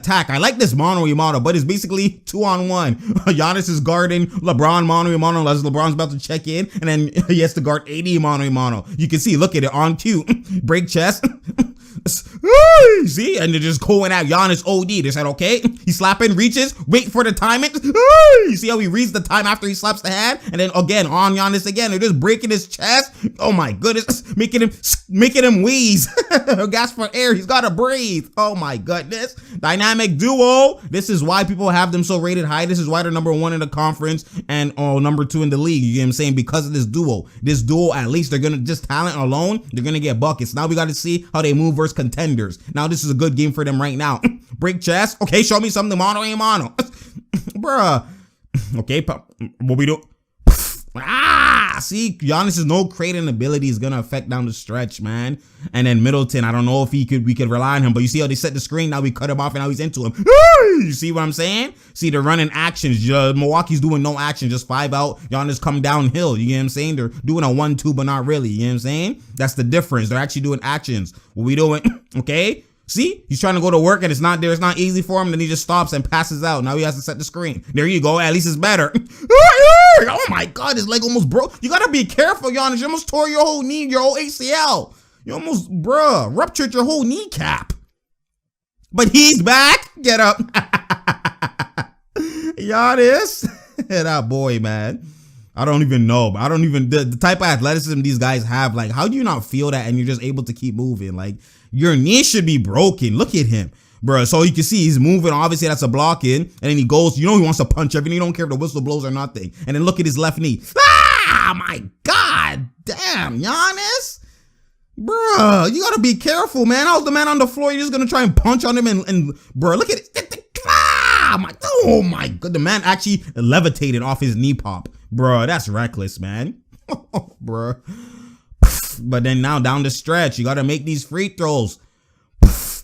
attack. I like this mano a mano, but it's basically 2-on-1. Giannis is guarding LeBron mano a mano as LeBron's about to check in, and then he has to guard AD mano a mano. You can see, look at it on cue. Break chest. See, and they're just going at Giannis OD. They said, okay, he's slapping, reaches, wait for the timing. You see how he reads the time after he slaps the hand, and then again on Giannis again. They're just breaking his chest. Oh my goodness, making him wheeze. Gasp for air. He's gotta breathe. Oh my goodness. Dynamic duo. This is why people have them so rated high. This is why they're number 1 in the conference and number 2 in the league. You get what I'm saying? Because of this duo. This duo, at least they're gonna, just talent alone, they're gonna get buckets. Now we got to see how they move versus contenders. Now this is a good game for them right now. Break chest. Okay, show me something mano a mano. Bruh. Okay, what we do? See, Giannis' no creating ability is gonna affect down the stretch, man. And then Middleton, I don't know if we could rely on him, but you see how they set the screen, now we cut him off and now he's into him. You see what I'm saying? See, they're running actions. Milwaukee's doing no action, just 5 out. Giannis come downhill. You get what I'm saying? They're doing a 1-2, but not really. You know what I'm saying? That's the difference. They're actually doing actions. What we doing? Okay. See, he's trying to go to work and it's not there. It's not easy for him. Then he just stops and passes out. Now he has to set the screen. There you go. At least it's better. Oh my God, his leg almost broke. You gotta be careful, Giannis. You almost tore your whole knee, your whole ACL. You almost, ruptured your whole kneecap. But he's back. Get up. Giannis. That boy, man. I don't even know. The type of athleticism these guys have, like, how do you not feel that and you're just able to keep moving? Like, your knee should be broken. Look at him, bro. So you can see he's moving. Obviously, that's a block in. And then he goes, he wants to punch everything. He don't care if the whistle blows or nothing. And then look at his left knee. Ah, my God. Damn, Giannis. Bro, you got to be careful, man. How's the man on the floor? You're just going to try and punch on him and bro, look at it. Oh, my God. The man actually levitated off his knee pop. Bro, that's reckless, man. Bro. But then now down the stretch, you got to make these free throws.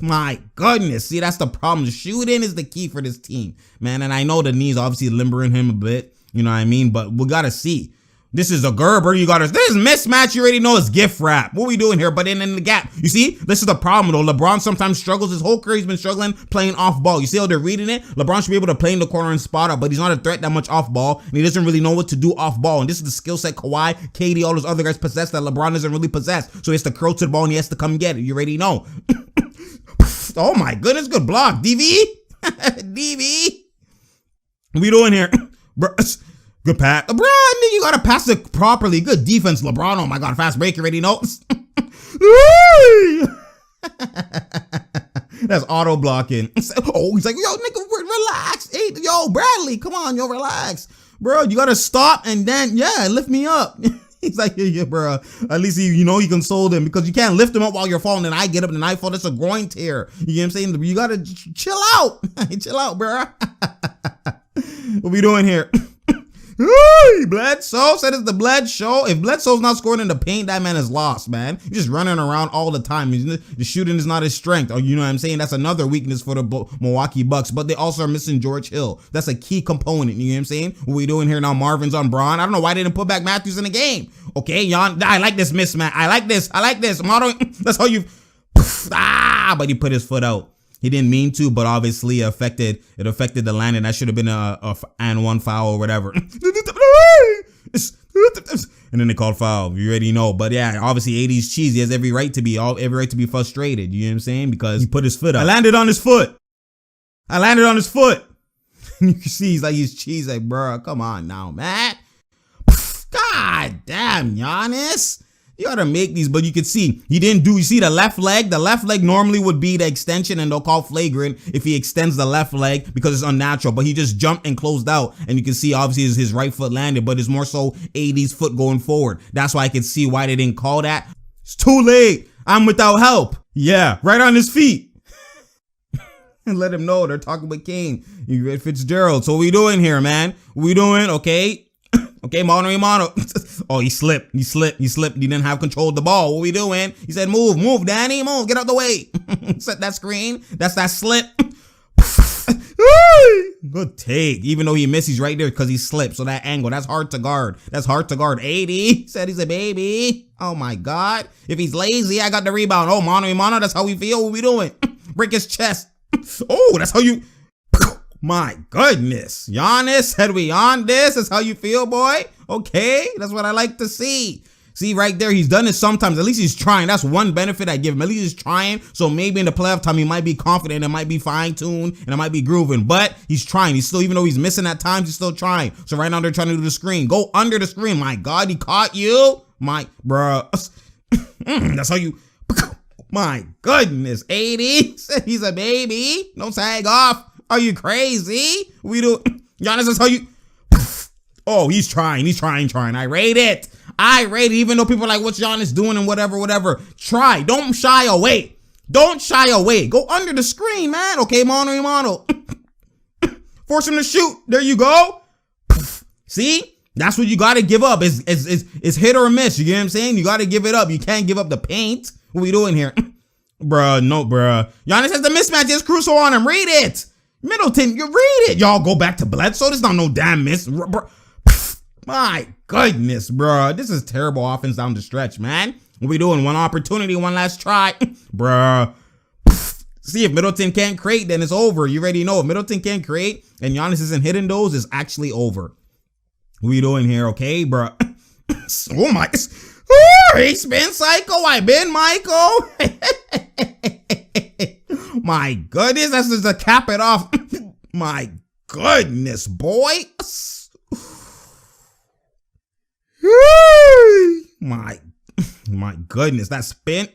My goodness. See, that's the problem. Shooting is the key for this team, man. And I know the knees obviously limbering him a bit. You know what I mean? But we got to see. This is a Gerber. This mismatch. You already know is gift wrap. What we doing here? But in the gap. You see, this is the problem though. LeBron sometimes struggles. His whole career he's been struggling playing off ball. You see how they're reading it? LeBron should be able to play in the corner and spot up, but he's not a threat that much off ball. And he doesn't really know what to do off ball. And this is the skill set Kawhi, KD, all those other guys possess that LeBron doesn't really possess. So he has to curl to the ball and he has to come get it. You already know. Oh my goodness. Good block. DV. DV. What we doing here? Good pass. LeBron, you gotta pass it properly. Good defense, LeBron. Oh my God, fast break, you already know. That's auto blocking. Oh, he's like, yo, nigga, relax. Hey, yo, Bradley, come on, yo, relax. Bro, you gotta stop and then, yeah, lift me up. He's like, yeah, bro. At least he consoled him because you can't lift him up while you're falling. And I get up and I fall. That's a groin tear. You know what I'm saying? You gotta chill out. Chill out, bro. What we doing here? Bledsoe said it's the Bledsoe. If Bledsoe's not scoring in the paint, that man is lost, man. He's just running around all the time. The shooting is not his strength. Oh, you know what I'm saying? That's another weakness for the Milwaukee Bucks. But they also are missing George Hill. That's a key component. You know what I'm saying? What we doing here now? Marvin's on Braun. I don't know why they didn't put back Matthews in the game. Okay, Jan. I like this mismatch. I like this. That's how you. But he put his foot out. He didn't mean to, but obviously it affected the landing. That should have been a and one foul or whatever. And then they called foul. You already know. But yeah, obviously AD's cheese. He has every right to be frustrated. You know what I'm saying? Because he put his foot out. I landed on his foot. You can see he's cheese. Like, bro, come on now, man. God damn, Giannis. You gotta make these, but you can see he didn't do. You see the left leg? The left leg normally would be the extension, and they'll call flagrant if he extends the left leg because it's unnatural. But he just jumped and closed out, and you can see obviously his right foot landed, but it's more so AD's foot going forward. That's why I can see why they didn't call that. It's too late. I'm without help. Yeah, right on his feet. And let him know they're talking with Kane. You read Fitzgerald. So what we doing here, man? What we doing? Okay. Okay, mano. Oh, he slipped. He didn't have control of the ball. What we doing? He said, move, Danny, move, get out the way. Set that screen. That's that slip. Good take. Even though he missed, he's right there because he slipped. So that angle, that's hard to guard. 80 said he's a baby. Oh my God. If he's lazy, I got the rebound. Oh, mano, that's how we feel. What we doing? Break his chest. Oh, that's how you. My goodness. Giannis, said we on this? That's how you feel, boy? Okay, that's what I like to see. See, right there, he's done it sometimes. At least he's trying. That's one benefit I give him. At least he's trying. So maybe in the playoff time, he might be confident. It might be fine-tuned. And it might be grooving. But he's trying. He's still, even though he's missing at times, he's still trying. So right now, they're trying to do the screen. Go under the screen. My God, he caught you. My, bruh. That's how you... My goodness. 80. He's a baby. Don't sag off. Are you crazy? We do... Giannis, that's how you... Oh, he's trying. I rate it. Even though people are like, what's Giannis doing and whatever. Try. Don't shy away. Go under the screen, man. Okay, mano. Force him to shoot. There you go. See? That's what you got to give up. It's hit or miss. You get what I'm saying? You got to give it up. You can't give up the paint. What we doing here? Bruh. Giannis has the mismatch. There's Caruso on him. Read it. Middleton, you read it. Y'all go back to Bledsoe. This is not no damn miss. My goodness, bro. This is terrible offense down the stretch, man. What we doing? One opportunity, one last try. Bruh. See, if Middleton can't create, then it's over. You already know. If Middleton can't create and Giannis isn't hitting those, it's actually over. What we doing here, okay, bro? Oh, my. He's been psycho. I've been Michael. My goodness. That's just to cap it off. My goodness, boy. My goodness, that spin.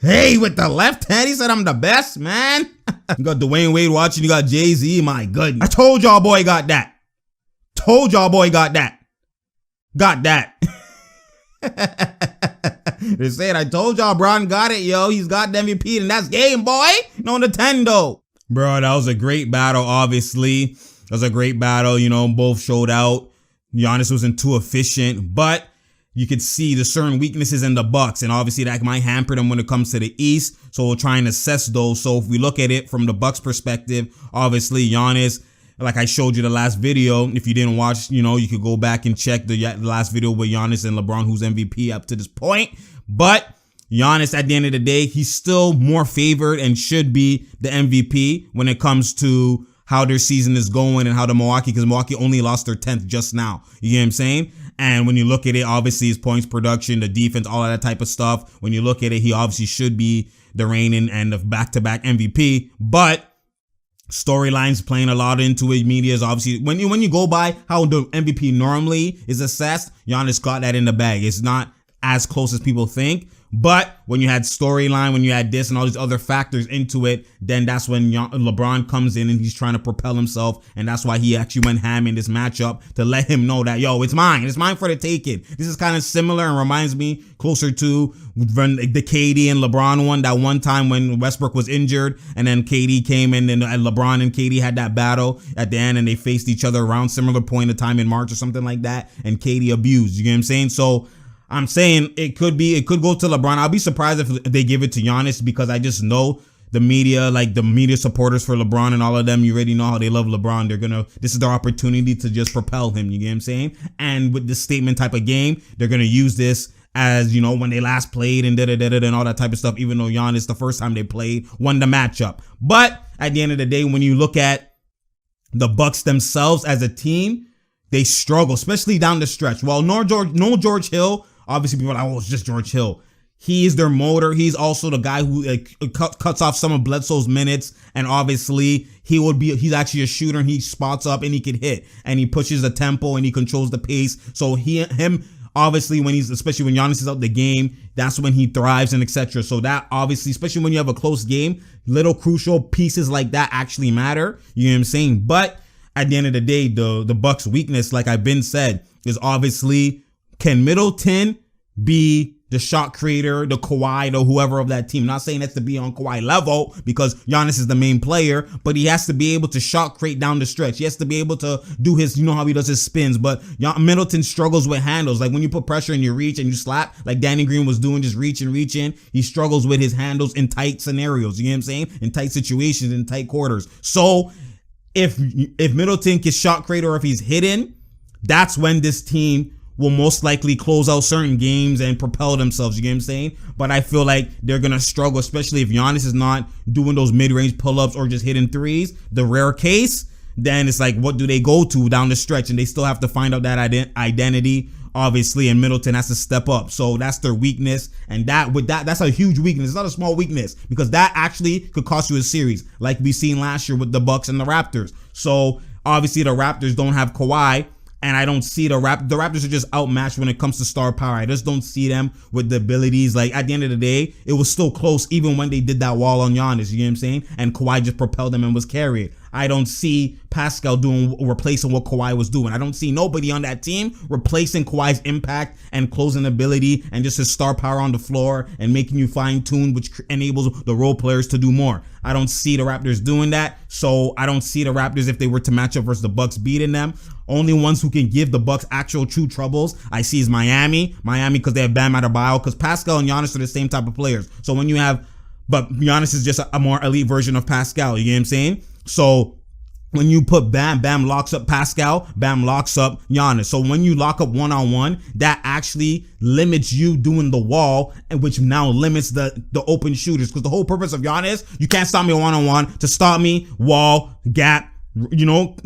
Hey, with the left hand, he said I'm the best, man. You got Dwayne Wade watching, you got Jay-Z, my goodness. I told y'all boy got that. Got that. They said, I told y'all Bron got it, yo. He's got the MVP, and that's game, boy. No Nintendo. Bro, that was a great battle, obviously. It was a great battle, you know, both showed out. Giannis wasn't too efficient, but you could see the certain weaknesses in the Bucks, and obviously that might hamper them when it comes to the East. So we'll try and assess those. So if we look at it from the Bucks perspective, obviously Giannis, like I showed you the last video. If you didn't watch, you know, you could go back and check the last video with Giannis and LeBron, who's MVP up to this point. But Giannis, at the end of the day, he's still more favored and should be the MVP when it comes to how their season is going and how because Milwaukee only lost their 10th just now. You get what I'm saying? And when you look at it, obviously his points production, the defense, all of that type of stuff. When you look at it, he obviously should be the reigning and the back-to-back MVP. But storylines playing a lot into it. Media is obviously, when you go by how the MVP normally is assessed, Giannis got that in the bag. It's not as close as people think. But when you had storyline, when you had this and all these other factors into it, then that's when LeBron comes in and he's trying to propel himself. And that's why he actually went ham in this matchup to let him know that, yo, it's mine. It's mine for the taking. This is kind of similar and reminds me closer to when the KD and LeBron one, that one time when Westbrook was injured and then KD came in and LeBron and KD had that battle at the end and they faced each other around similar point of time in March or something like that. And KD abused, you get what I'm saying? So I'm saying it could go to LeBron. I'll be surprised if they give it to Giannis because I just know the media, like the media supporters for LeBron and all of them, you already know how they love LeBron. This is their opportunity to just propel him. You get what I'm saying? And with this statement type of game, they're going to use this as, you know, when they last played and and all that type of stuff, even though Giannis, the first time they played, won the matchup. But at the end of the day, when you look at the Bucks themselves as a team, they struggle, especially down the stretch. Well, no George Hill. Obviously, people are like, oh, it's just George Hill. He is their motor. He's also the guy who cuts off some of Bledsoe's minutes. And obviously, he's actually a shooter. And he spots up and he can hit. And he pushes the tempo and he controls the pace. So him, obviously, especially when Giannis is out the game, that's when he thrives and etc. So that obviously, especially when you have a close game, little crucial pieces like that actually matter. You know what I'm saying? But at the end of the day, the Bucks' weakness, like I've been said, is obviously, can Middleton be the shot creator, the Kawhi, the whoever of that team? Not saying that's to be on Kawhi level because Giannis is the main player, but he has to be able to shot create down the stretch. He has to be able to do his, you know how he does his spins, but Middleton struggles with handles. Like when you put pressure and you reach and you slap, like Danny Green was doing, just reach and reach in, he struggles with his handles in tight scenarios. You know what I'm saying? In tight situations, in tight quarters. So if Middleton can shot create or if he's hidden, that's when this team will most likely close out certain games and propel themselves, you get what I'm saying? But I feel like they're going to struggle, especially if Giannis is not doing those mid-range pull-ups or just hitting threes, the rare case. Then it's like, what do they go to down the stretch? And they still have to find out that identity, obviously, and Middleton has to step up. So that's their weakness. And that's a huge weakness. It's not a small weakness, because that actually could cost you a series, like we seen last year with the Bucks and the Raptors. So obviously the Raptors don't have Kawhi, and I don't see the Raptors are just outmatched when it comes to star power. I just don't see them with the abilities. Like, at the end of the day, it was still close even when they did that wall on Giannis, you know what I'm saying? And Kawhi just propelled them and was carried. I don't see Pascal replacing what Kawhi was doing. I don't see nobody on that team replacing Kawhi's impact and closing ability and just his star power on the floor and making you fine-tune, which enables the role players to do more. I don't see the Raptors doing that. So I don't see the Raptors, if they were to match up versus the Bucks, beating them. Only ones who can give the Bucks actual true troubles I see is Miami because they have Bam Adebayo, because Pascal and Giannis are the same type of players. So when you have, but Giannis is just a more elite version of Pascal, you get what I'm saying? So when you put Bam locks up Pascal, Bam locks up Giannis. So when you lock up one-on-one, that actually limits you doing the wall, and which now limits the open shooters. Because the whole purpose of Giannis, you can't stop me one-on-one. To stop me, wall, gap,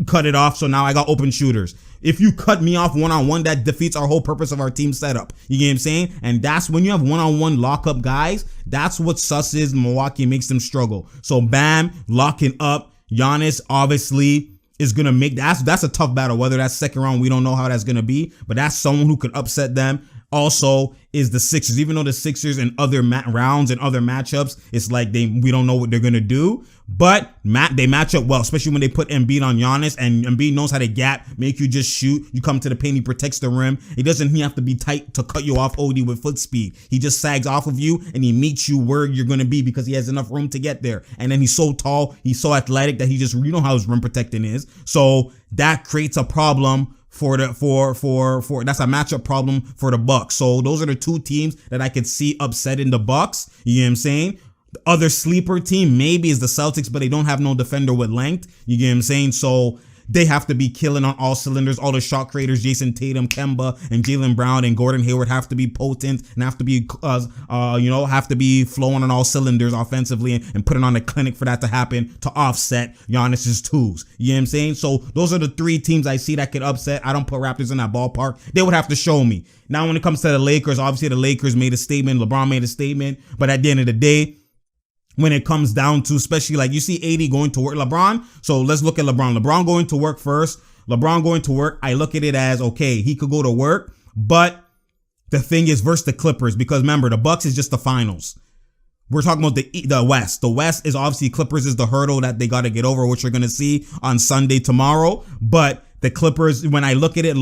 cut it off. So now I got open shooters. If you cut me off one-on-one, that defeats our whole purpose of our team setup. You get what I'm saying? And that's when you have one-on-one lock-up guys, that's what sus is. Milwaukee makes them struggle. So Bam locking up Giannis obviously is going to make that's a tough battle. Whether that's second round, we don't know how that's going to be, but that's someone who could upset them. Also is the Sixers. Even though the Sixers in other rounds and other matchups, it's like we don't know what they're going to do, but they match up well, especially when they put Embiid on Giannis, and Embiid knows how to gap, make you just shoot. You come to the paint, he protects the rim. He doesn't have to be tight to cut you off OD with foot speed. He just sags off of you and he meets you where you're going to be because he has enough room to get there. And then he's so tall, he's so athletic that he just, you know how his rim protecting is. So that creates a problem for that's a matchup problem for the Bucks. So those are the two teams that I could see upsetting the Bucks. You know what I'm saying? The other sleeper team maybe is the Celtics, but they don't have no defender with length. You get what I'm saying? So they have to be killing on all cylinders. All the shot creators, Jason Tatum, Kemba, and Jaylen Brown and Gordon Hayward have to be potent and have to be, have to be flowing on all cylinders offensively and putting on a clinic for that to happen to offset Giannis's twos. You know what I'm saying? So those are the three teams I see that could upset. I don't put Raptors in that ballpark. They would have to show me. Now, when it comes to the Lakers, obviously the Lakers made a statement. LeBron made a statement. But at the end of the day, when it comes down to, especially like you see AD going to work, LeBron. So let's look at LeBron. LeBron going to work first. LeBron going to work. I look at it as, okay, he could go to work, but the thing is versus the Clippers, because remember, the Bucks is just the finals. We're talking about the West. The West is obviously Clippers is the hurdle that they got to get over, which you're going to see on Sunday tomorrow. But the Clippers, when I look at it,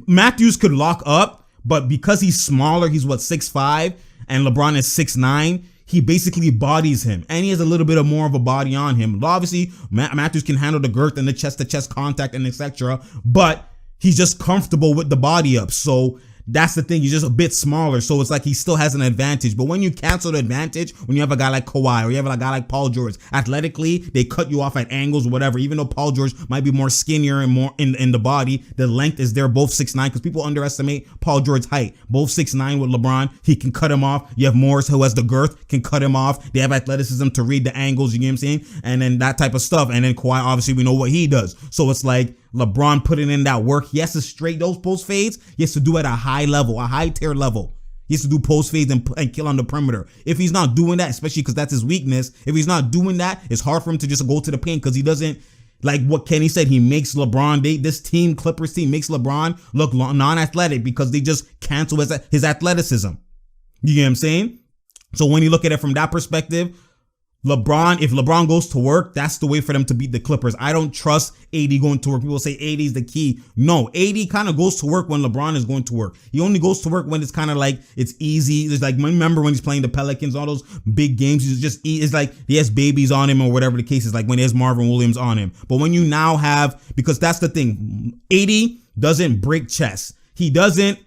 Matthews could lock up, but because he's smaller, he's 6'5", and LeBron is 6'9", he basically bodies him, and he has a little bit of more of a body on him. Obviously, Matthews can handle the girth and the chest-to-chest contact and etc., but he's just comfortable with the body up. So that's the thing. He's just a bit smaller, so it's like he still has an advantage. But when you cancel the advantage, when you have a guy like Kawhi or you have a guy like Paul George, athletically, they cut you off at angles or whatever. Even though Paul George might be more skinnier and more in the body, the length is there, both 6'9", because people underestimate Paul George's height. Both 6'9" with LeBron, he can cut him off. You have Morris, who has the girth, can cut him off. They have athleticism to read the angles, you get what I'm saying? And then that type of stuff. And then Kawhi, obviously, we know what he does. So it's like LeBron putting in that work. He has to straight those post fades. He has to do it at a high level, a high tier level. He has to do post fades and kill on the perimeter. If he's not doing that, especially because that's his weakness, if he's not doing that, it's hard for him to just go to the paint, because he doesn't, like what Kenny said, he makes LeBron, this team, Clippers team, makes LeBron look non-athletic because they just cancel his athleticism. You get what I'm saying? So when you look at it from that perspective, if LeBron goes to work, that's the way for them to beat the Clippers. I don't trust AD going to work. People say AD is the key. No, AD kind of goes to work when LeBron is going to work. He only goes to work when it's kind of like it's easy. It's like, remember when he's playing the Pelicans, all those big games, it's like he has babies on him or whatever the case is, like when he has Marvin Williams on him. But when you now have, because that's the thing, AD doesn't break chess. He doesn't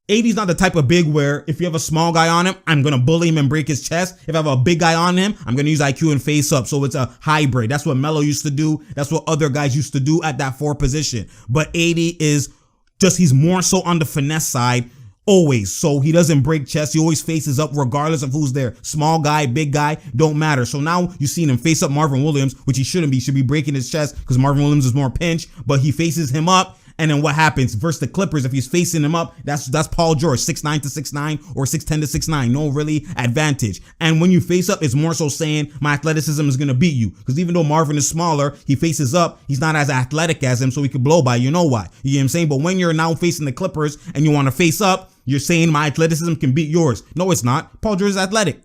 AD's not the type of big where if you have a small guy on him, I'm going to bully him and break his chest. If I have a big guy on him, I'm going to use IQ and face up. So it's a hybrid. That's what Melo used to do. That's what other guys used to do at that 4 position. But AD is just, he's more so on the finesse side always. So he doesn't break chest. He always faces up regardless of who's there. Small guy, big guy, don't matter. So now you've seen him face up Marvin Williams, which he shouldn't be. He should be breaking his chest because Marvin Williams is more pinch, but he faces him up. And then what happens versus the Clippers? If he's facing him up, that's Paul George, 6'9" to 6'9" or 6'10" to 6'9". No really advantage. And when you face up, it's more so saying my athleticism is going to beat you. Because even though Marvin is smaller, he faces up, he's not as athletic as him, so he could blow by. You know why? You know what I'm saying? But when you're now facing the Clippers and you want to face up, you're saying my athleticism can beat yours. No, it's not. Paul George is athletic.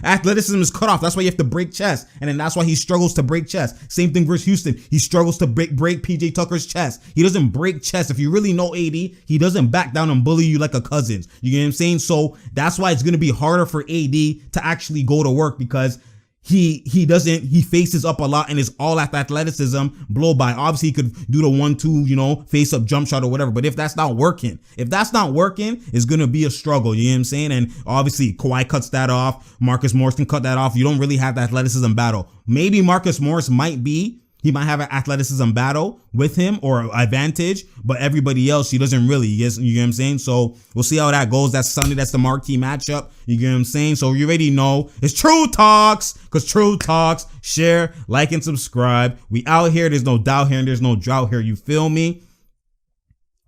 Athleticism is cut off. That's why you have to break chest. And then that's why he struggles to break chest. Same thing versus Houston. He struggles to break PJ Tucker's chest. He doesn't break chest. If you really know AD, he doesn't back down and bully you like a cousin. You get what I'm saying? So that's why it's going to be harder for AD to actually go to work because he faces up a lot and is all at athleticism, blow by. Obviously, he could do the 1-2, face up jump shot or whatever. But if that's not working, it's going to be a struggle. You know what I'm saying? And obviously, Kawhi cuts that off. Marcus Morris can cut that off. You don't really have the athleticism battle. Maybe Marcus Morris he might have an athleticism battle with him or advantage, but everybody else, he doesn't really. You get what I'm saying? So we'll see how that goes. That's Sunday. That's the marquee matchup. You get what I'm saying? So you already know it's True Talks, because True Talks, share, like, and subscribe. We out here. There's no doubt here and there's no drought here. You feel me?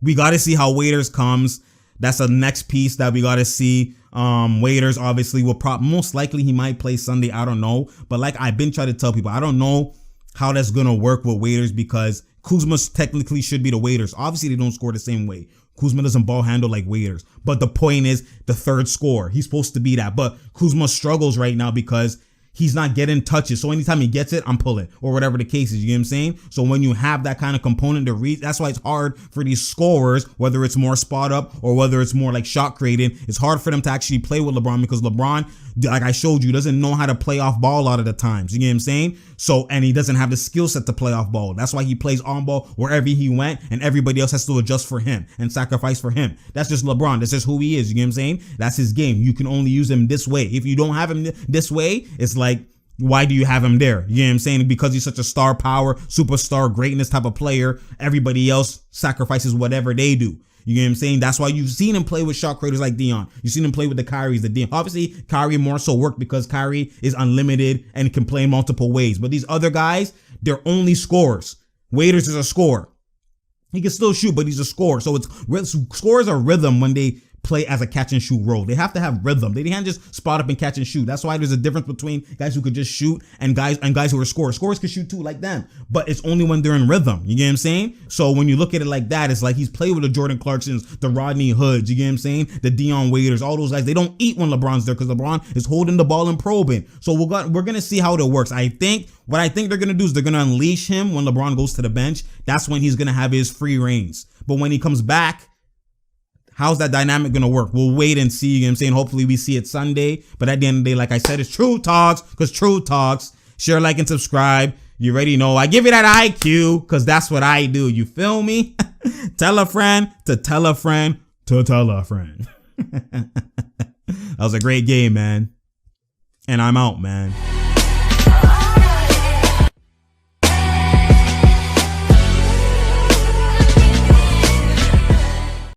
We got to see how Waiters comes. That's the next piece that we got to see. Waiters obviously will most likely he might play Sunday. I don't know. But like I've been trying to tell people, I don't know how that's going to work with Waiters because Kuzma technically should be the Waiters. Obviously, they don't score the same way. Kuzma doesn't ball handle like Waiters. But the point is the third scorer. He's supposed to be that. But Kuzma struggles right now because he's not getting touches. So anytime he gets it, I'm pulling or whatever the case is. You know what I'm saying? So when you have that kind of component to read, that's why it's hard for these scorers, whether it's more spot up or whether it's more like shot creating. It's hard for them to actually play with LeBron because LeBron, like I showed you, doesn't know how to play off ball a lot of the times. You know what I'm saying? So, and he doesn't have the skill set to play off ball. That's why he plays on ball wherever he went and everybody else has to adjust for him and sacrifice for him. That's just LeBron. That's just who he is. You know what I'm saying? That's his game. You can only use him this way. If you don't have him this way, it's like, why do you have him there? You know what I'm saying? Because he's such a star power, superstar, greatness type of player. Everybody else sacrifices whatever they do. You know what I'm saying? That's why you've seen him play with shot creators like Dion. You've seen him play with the Kyries, the Dion. Obviously, Kyrie more so worked because Kyrie is unlimited and can play in multiple ways. But these other guys, they're only scorers. Waiters is a scorer. He can still shoot, but he's a scorer. So scorers are rhythm when they play as a catch and shoot role. They have to have rhythm. They can't just spot up and catch and shoot. That's why there's a difference between guys who could just shoot and guys who are scorers. Scorers can shoot too like them, but it's only when they're in rhythm. You get what I'm saying? So when you look at it like that, it's like he's played with the Jordan Clarksons, the Rodney Hoods, you get what I'm saying? The Dion Waiters, all those guys, they don't eat when LeBron's there because LeBron is holding the ball and probing. So we're going to see how it works. What I think they're going to do is they're going to unleash him when LeBron goes to the bench. That's when he's going to have his free reins. But when he comes back, how's that dynamic going to work? We'll wait and see. You know what I'm saying? Hopefully we see it Sunday. But at the end of the day, like I said, it's True Talks because True Talks. Share, like, and subscribe. You already know. I give you that IQ because that's what I do. You feel me? Tell a friend to tell a friend to tell a friend. That was a great game, man. And I'm out, man.